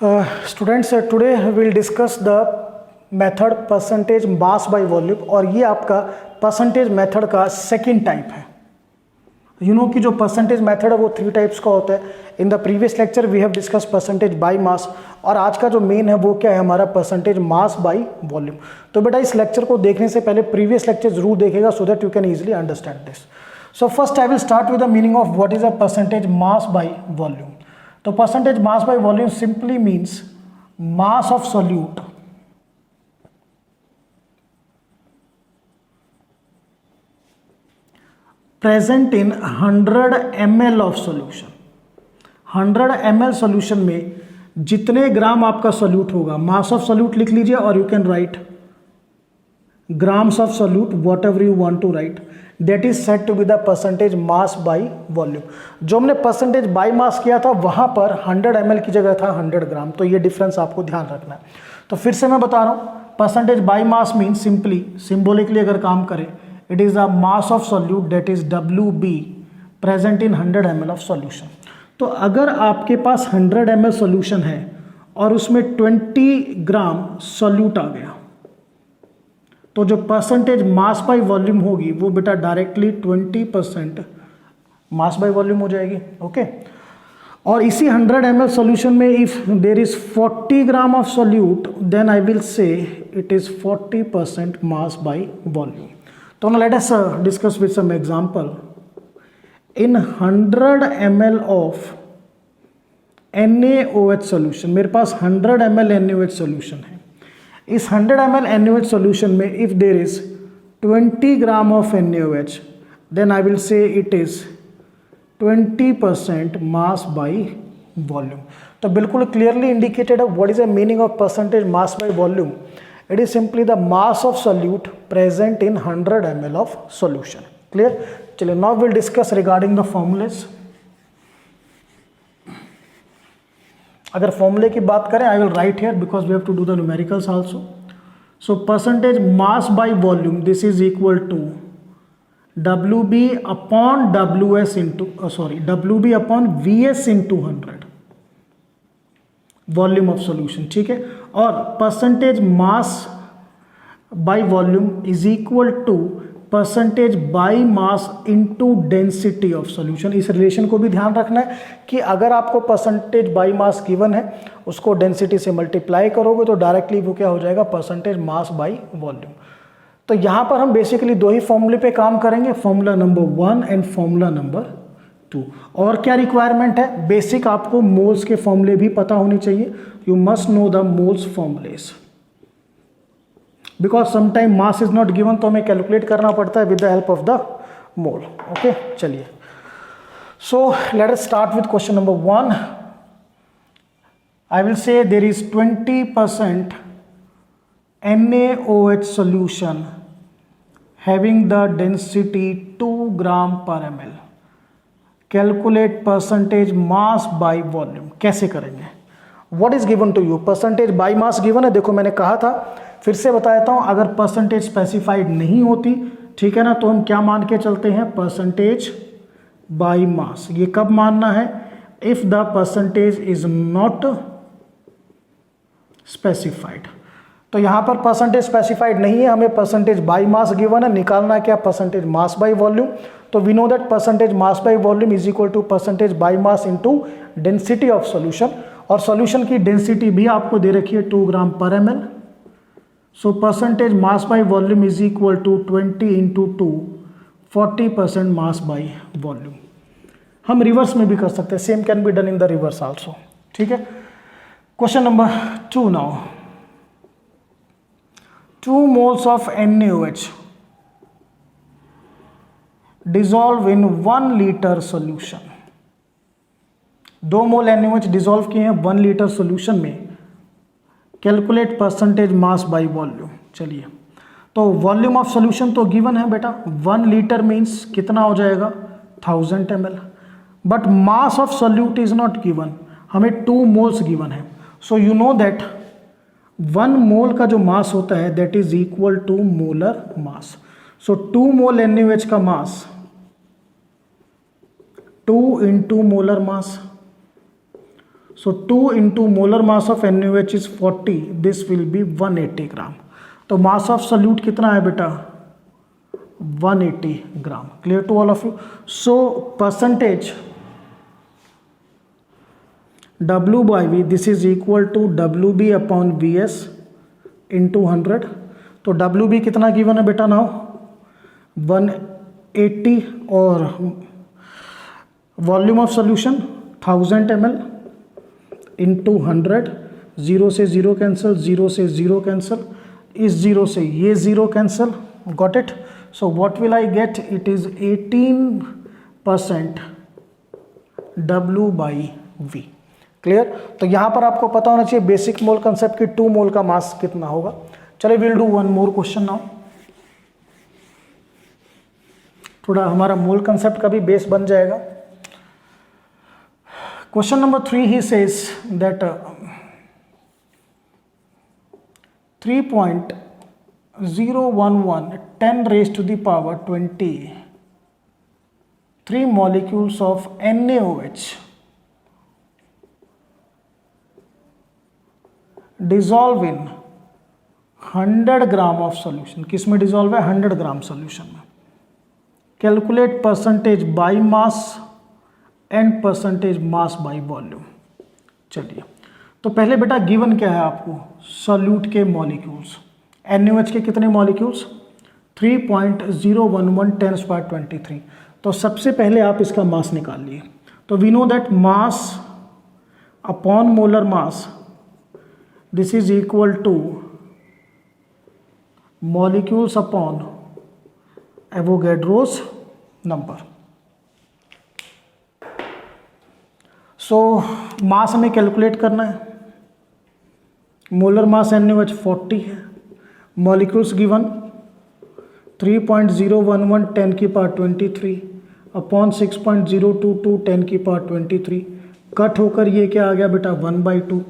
Students today will discuss the method percentage mass by volume और ये आपका percentage method का सेकंड टाइप है। यू नो कि जो परसेंटेज मेथड है वो 3 टाइप्स का होता है। In the previous lecture we have discussed percentage by mass और आज का जो मेन है वो क्या है हमारा परसेंटेज मास बाय वॉल्यूम। तो बेटा इस लेक्चर को देखने से पहले प्रीवियस लेक्चर जरूर देखेगा so that you can easily understand this. So first I will start with the meaning of what is a percentage mass by volume. तो percentage mass by volume simply means mass of solute present in 100 ml of solution. 100 ml solution में जितने ग्राम आपका solute होगा, मास of solute लिख लीजिए और you can write grams of solute whatever you want to write, that is said to be the percentage mass by volume. जो हमने percentage by मास किया था वहां पर 100 ml की जगह था 100 ग्राम, तो ये डिफरेंस आपको ध्यान रखना है। तो फिर से मैं बता रहा हूं, percentage by mass mean simply symbolically अगर काम करें, it is the mass of solute that is WB present in 100 ml of solution. तो अगर आपके पास 100 ml सॉल्यूशन है और उसमें 20 ग्राम सॉल्यूट आ गया, तो जो परसेंटेज मास बाय वॉल्यूम होगी वो बेटा डायरेक्टली 20% मास बाय वॉल्यूम हो जाएगी। ओके, और इसी 100 ml सॉल्यूशन में if there is 40 gram of solute then I will say it is 40% mass by volume. तो now let us discuss with some example. In 100 ml of NaOH solution, मेरे पास 100 ml NaOH solution है। इस 100 ml NaOH solution में if there is 20 gram of NaOH, then I will say it is 20% mass by volume. तो बिल्कुल clearly indicated है what is the meaning of percentage mass by volume. It is simply the mass of solute present in 100 ml of solution. Clear? चलिए now we'll discuss regarding the formulas. अगर फॉर्मूले की बात करें I will write here because we have to do the numericals also. So percentage mass by volume, this is equal to WB upon WS into WB upon VS into 100 volume of solution. ठीक है, और percentage mass by volume is equal to percentage by mass into density of solution. इस relation को भी ध्यान रखना है कि अगर आपको परसेंटेज बाय मास गिवन है उसको डेंसिटी से मल्टीप्लाई करोगे तो डायरेक्टली वो क्या हो जाएगा, परसेंटेज मास बाय वॉल्यूम। तो यहां पर हम बेसिकली 2 ही फॉर्मूले पे काम करेंगे, formula number 1 and formula number 2। और क्या रिक्वायरमेंट है, बेसिक आपको मोल्स के फॉर्मूले भी पता होने चाहिए। You must know the moles formulas because sometime mass is not given, तो हमें कैलकुलेट करना पड़ता है with the help of the mole. Okay, चलिए so let us start with question number 1। I will say there is 20% NaOH solution having the density 2 gram per ml. Calculate percentage mass by volume. कैसे करेंगे, what is given to you, percentage by mass given है। देखो मैंने कहा था, फिर से बता देता हूं, अगर परसेंटेज स्पेसिफाइड नहीं होती, ठीक है ना, तो हम क्या मान के चलते हैं, परसेंटेज बाय मास। ये कब मानना है, if the percentage is not specified. तो यहां पर परसेंटेज स्पेसिफाइड नहीं है, हमें परसेंटेज बाय मास गिवन है, निकालना है क्या, परसेंटेज मास बाय वॉल्यूम। तो we know that percentage mass by volume is equal to percentage by mass into density of solution. और सॉल्यूशन की डेंसिटी भी आपको दे रखी है 2 ग्राम पर ml। सो percentage mass by volume is equal to 20 into 2, 40% mass by volume. हम reverse में भी कर सकते हैं, same can be done in the reverse also. ठीक है, question number 2 now. 2 moles of NaOH dissolve in 1 liter solution। 2 mole NaOH dissolve किए हैं 1 लीटर सोल्यूशन में। Calculate percentage mass by volume. चलिए, तो वॉल्यूम ऑफ सोल्यूशन तो given है बेटा, 1 लीटर मीन्स कितना हो जाएगा, 1000 ml। But mass of solute is not given, हमें 2 मोल्स गिवन है। So you know that 1 mole का जो मास होता है that is equal to molar mass. So 2 mole NaOH का mass 2 into molar mass. So 2 into molar mass of NaOH is 40. This will be 180 ग्राम. तो मास of solute कितना है बेटा? 180 ग्राम. Clear to all of you? So percentage W by V, this is equal to WB upon VS into 100. तो WB कितना given है बेटा now? 180 और volume of solution 1000 ml into 100. 0 से 0 कैंसिल, 0 से 0 कैंसिल, इस 0 से ये 0 cancel. Got it? So what will I get? It is 18% W by V. Clear? तो यहाँ पर आपको पता होना चाहिए बेसिक मोल कंसेप्ट की 2 मोल का मास कितना होगा. चलिए will do one more question now. थोड़ा हमारा मोल कंसेप्ट का भी बेस बन जाएगा. Question number 3 he says that 3.011 10 raised to the power 23 molecules of NaOH dissolve in 100 gram of solution. किस में डिजॉल्व है? 100 ग्राम सॉल्यूशन में. Calculate percentage by mass and percentage mass by volume. चलिए, तो पहले बेटा गिवन क्या है आपको? सॉल्यूट के मॉलिक्यूल्स. NaOH के कितने मॉलिक्यूल्स? 3.011 10 पावर 23. तो सबसे पहले आप इसका मास निकाल लिए. तो we know that mass upon molar mass, this is equal to molecules upon Avogadro's number. So mass हमें कैलकुलेट करना है. मोलर मास NaOH 40 है. मॉलिक्यूल्स गिवन 3.011 10 की पावर 23 अपॉन 6.022 10 की पावर 23. कट होकर ये क्या आ गया बेटा? 1/2.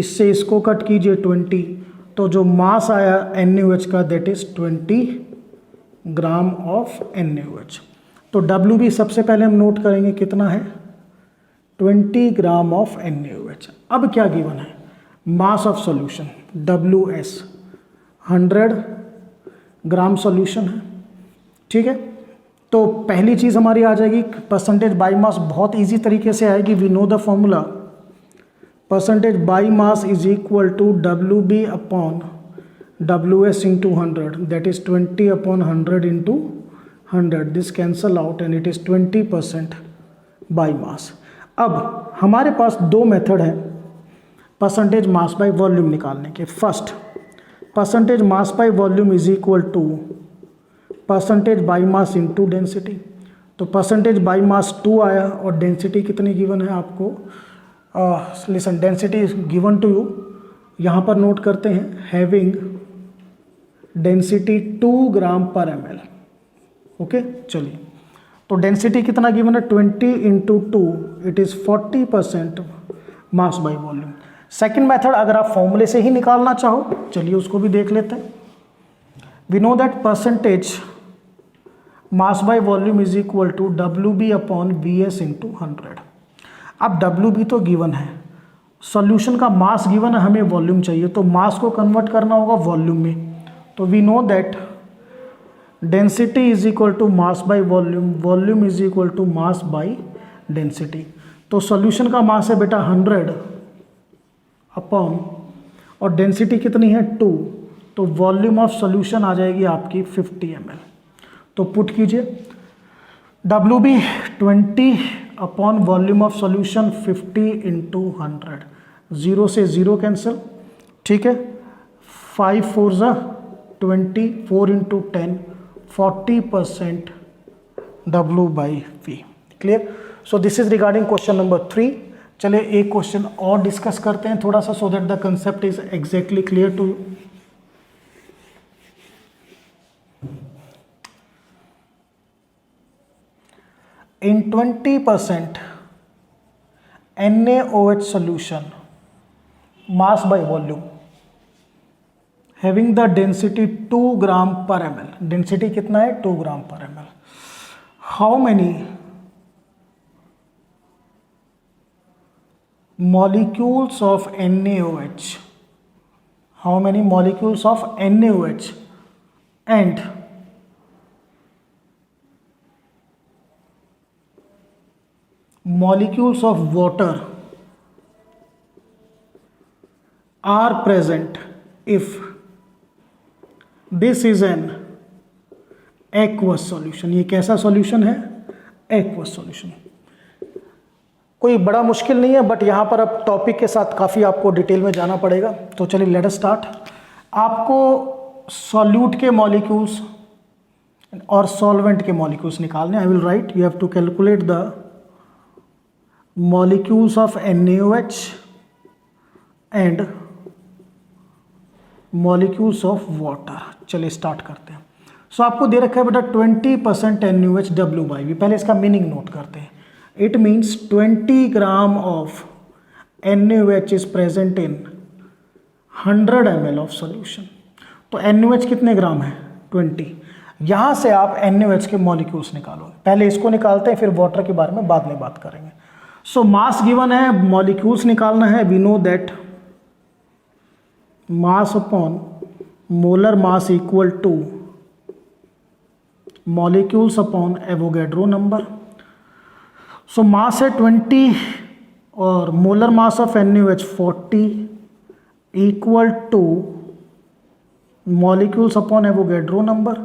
इससे इसको कट कीजिए 20. तो जो मास आया NaOH का that is 20 gram of NaOH. तो WB सबसे पहले हम नोट करेंगे कितना है? 20 ग्राम ऑफ NaOH. अब क्या गिवन है? Mass of solution WS 100 gram solution है. ठीक है, तो पहली चीज़ हमारी आ जाएगी परसेंटेज बाई मास. बहुत इजी तरीके से आएगी. We know the formula. Percentage by mass is equal to WB upon WS into 100. That is 20 upon 100 into 100. This cancel out and it is 20% by mass. अब हमारे पास दो मेथड हैं परसेंटेज मास बाई वॉल्यूम निकालने के. First, percentage mass by volume is equal to percentage by mass into density. तो percentage by mass 2 आया और density कितनी गिवन है आपको? Listen, density is given to you. यहाँ पर नोट करते हैं having density 2 gram per ml. Okay, चलिए, तो डेंसिटी कितना गिवन है? 20 into 2 it is 40% mass by volume. Second method अगर आप फॉर्मूले से ही निकालना चाहो, चलिए उसको भी देख लेते हैं. We know that percentage mass by volume is equal to WB upon VS into 100. अब WB तो गिवन है, सॉल्यूशन का मास गिवन है, हमें वॉल्यूम चाहिए. तो मास को कन्वर्ट करना होगा वॉल्यूम में. तो we know that density is equal to mass by volume, volume is equal to mass by density. तो सॉल्यूशन का मास है बेटा 100 अपॉन, और डेंसिटी कितनी है? 2. तो वॉल्यूम ऑफ सॉल्यूशन आ जाएगी आपकी 50 ml. तो पुट कीजिए WB 20 upon volume of solution 50 into 100. 0 से 0 कैंसिल. ठीक है, 5 4 20, 4 into 10 40% W by V. Clear? So this is regarding question number 3. चलिए एक क्वेश्चन और डिस्कस करते हैं थोड़ा सा, so that the concept is exactly clear to you. In 20% NaOH solution, mass by volume, having the density 2 gram per ml. Density कितना है? 2 gram per ml. How many molecules of NaOH, how many molecules of NaOH, and molecules of water are present if this is an aqueous solution। ये कैसा solution है? aqueous solution. कोई बड़ा मुश्किल नहीं है, बट यहाँ पर अब टॉपिक के साथ काफ़ी आपको डिटेल में जाना पड़ेगा। तो चलिए लेट अस स्टार्ट। आपको सॉल्यूट के मॉलिक्यूल्स और सॉल्वेंट के मॉलिक्यूल्स निकालने। I will write, you have to calculate the molecules of NaOH and molecules of water. चलिए स्टार्ट करते हैं। सो आपको दे रखा है बेटा 20% NaOH W/V। पहले इसका मीनिंग नोट करते हैं। It means 20 gram of NaOH is present in 100 ml of solution. तो NaOH कितने ग्राम है? 20। यहाँ से आप NaOH के मॉलिक्यूल्स निकालोगे। पहले इसको निकालते हैं, फिर वाटर के बारे में बाद में बात करेंगे। सो मास गिवन है, मॉलिक्यूल्स निकालना है। We know that mass upon molar mass equal to molecules upon Avogadro number. So mass है 20 और molar mass of NaOH 40 equal to molecules upon Avogadro number.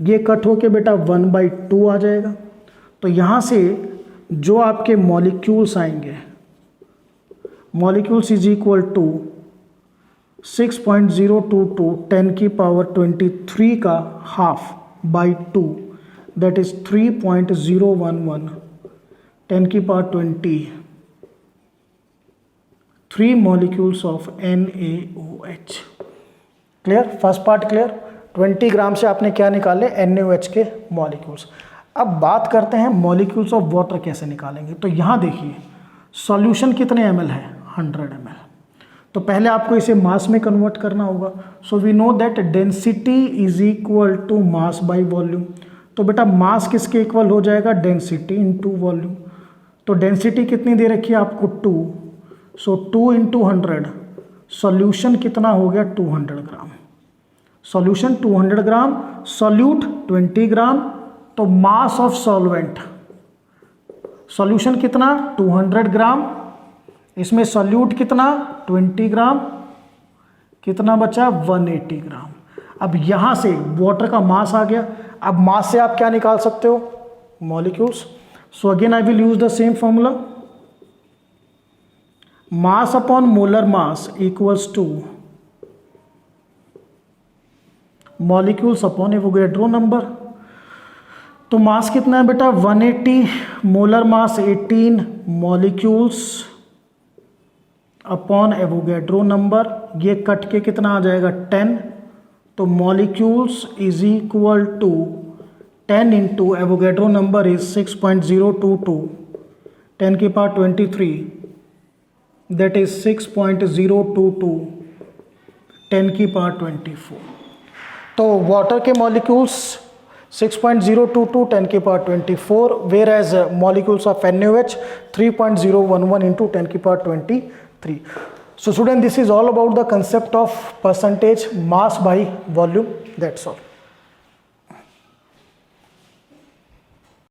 ये कट होके बेटा 1/2 आ जाएगा। तो यहाँ से जो आपके मॉलिक्यूल्स आएंगे, मॉलिक्यूल्स इज इक्वल टू 6.022 10⁻23 का half by 2, that is 3.011 10⁻23 molecules of NaOH। Clear? First part clear. 20 ग्राम से आपने क्या निकाले? NaOH के मॉलिक्यूल्स। अब बात करते हैं मॉलिक्यूल्स ऑफ वाटर कैसे निकालेंगे। तो यहाँ देखिए सॉल्यूशन कितने ml है? 100 ml। तो पहले आपको इसे मास में कन्वर्ट करना होगा। So we know that density is equal to mass by volume. तो बेटा मास किसके इक्वल हो जाएगा? Density into volume. तो डेंसिटी कितनी दे रखी है आपको? 2। सो 2 × 100, सॉल्यूशन कितना हो गया? 200 ग्राम। सॉल्यूशन 200 ग्राम, सॉल्यूट 20 ग्राम। तो मास ऑफ सॉल्वेंट, सॉल्यूशन कितना? 200 ग्राम। इसमें सॉल्यूट कितना? 20 ग्राम। कितना बचा? 180 ग्राम। अब यहां से वाटर का मास आ गया। अब मास से आप क्या निकाल सकते हो? Molecules. So again I will use the same formula, mass upon molar mass equals to molecules upon Avogadro number. तो मास कितना है बेटा? 180, molar mass 18, molecules upon Avogadro number. ये कट के कितना आ जाएगा? 10। तो molecules is equal to 10 into Avogadro number is 6.022 10⁻23, that is 6.022 10⁻24। तो वाटर के molecules 6.022 10⁻24, whereas molecules of NaOH 3.011 into 10⁻23. So student, this is all about the concept of percentage mass by volume. That's all.